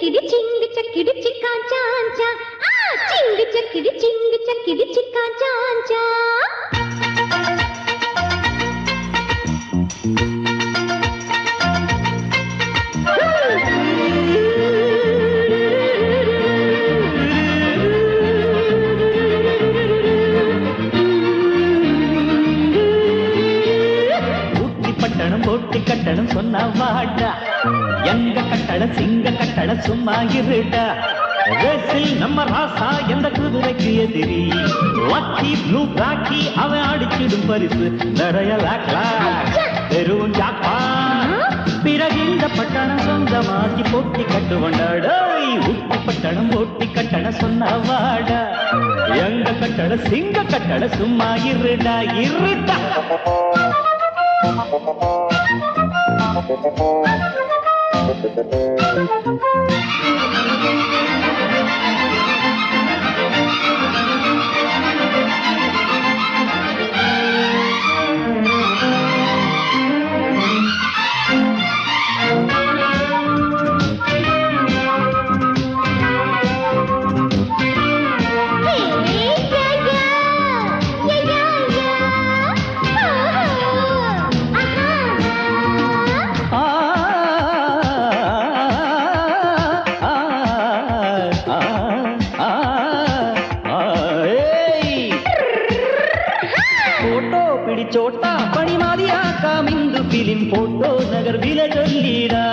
చక్కిడి చిక్కా చాంచా చింగి చక్కిడి చిక్కా చాంచా போட்டி கட்டணம் சொன்ன வாடா எங்க கட்டட சிங்க கட்டட சும்மா இருடா ரேசில் நம்ம ராசா எந்த குதிரைக்கு எதிரி லக்கி ப்ளூ பிளாக்கி அவன் அடிச்சிடும் பரிசு நிறைய லாக்லா பெரும் ஜாப்பா பிறகு இந்த பட்டணம் சொந்தமாக்கி போட்டி கட்டு வந்தாடா உப்பு பட்டணம் போட்டி கட்டணம் சொன்ன வாடா எங்க கட்டட சிங்க கட்டட சும்மா இருடா இருடா चोटा पड़ी मारिया का मिंदु फिल्म फोटो नगर विलजल्लीरा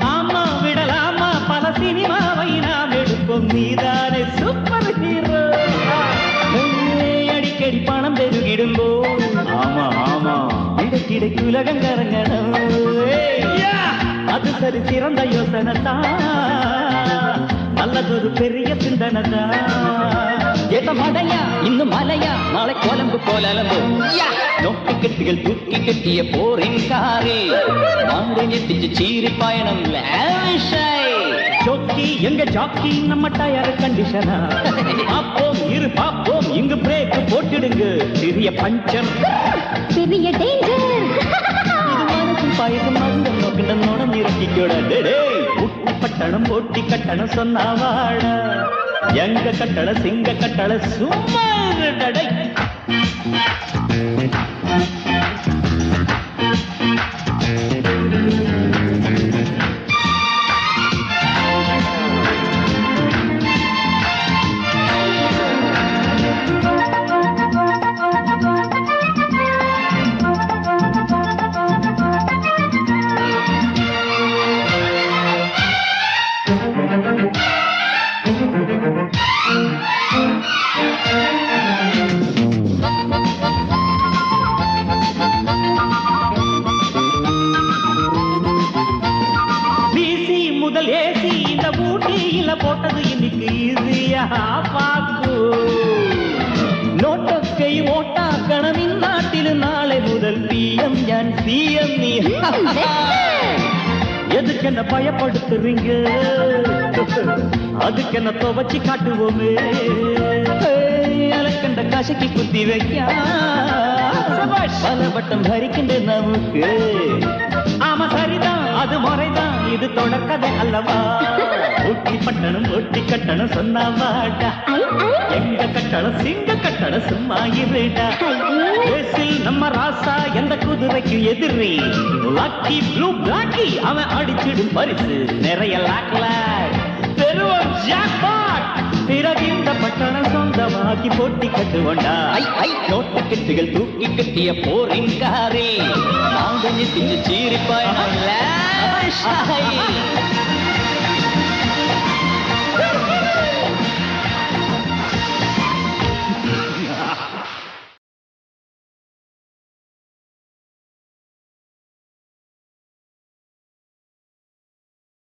आमा विडलामा पल सिनेमा वैना मेडुक्कोम नीदाने सूपर हीरो अडिकड़ी पणम पेरुगिडुम्बो आमा आमा इडक्किडक्कु उलगम करंगणम अदु सरी सिरंद योसनता நல்லதொரு பெரிய சிந்தனதா ஏத்த மடையா இன்னும் மலையா நாளை கோலம்பு போலம்பு நொட்டி கட்டிகள் தூக்கி கட்டிய போரின் காரில் மாடு நெட்டிச்சு சீரி பயணம் ஜோக்கி எங்க ஜாக்கி நம்ம டயர் கண்டிஷனா பாப்போம் இரு பாப்போம் இங்கு பிரேக் போட்டுடுங்க சிறிய பஞ்சர் பெரிய டேஞ்சர் பாயசம் மருந்தம் நோக்கிட்ட நோடம் இருக்கிக்கோட உப்பு பட்டணம் போட்டி கட்டணம் சொன்னாவாடா எங்க கட்டட சிங்க கட்டட சும்மா டடை முதல் ஏசி இந்த ஊட்டியில போட்டது இன்னைக்கு ஈஸியா பாக்கு நோட்டக்கை ஓட்டா கணவின் நாட்டில் நாளை முதல் பிஎம் என் சிஎம் நீ எதுக்கு என்ன பயப்படுத்துறீங்க அதுக்கு என்ன துவச்சி காட்டுவோமே அலக்கண்ட காசைக்கு குத்தி வைக்க பல வட்டம் ஹரிக்கின்ற நமக்கு ஆமா சரிதான் அது முறைதான் இது தொடர்கதை அல்லவா ஊட்டி பட்டணம் ஊட்டி கட்டணம் சொன்னாவாடா எங்க கட்டணம் சிங்க கட்டணம் சும்மா இருடா நம்ம ராசா எந்த குதிரைக்கு எதிரி லக்கி ப்ளூ பிளாக்கி அவன் அடிச்சிடும் பரிசு நிறைய லாக்ல பெருவம் ஜாக்பாட் பிறகு இந்த பட்டணம் சொந்தமாக்கி போட்டி கட்டுவண்டா நோட்டு கட்டுகள் தூக்கி கட்டிய போரின் காரில் நாங்கள் சீரி பயணம்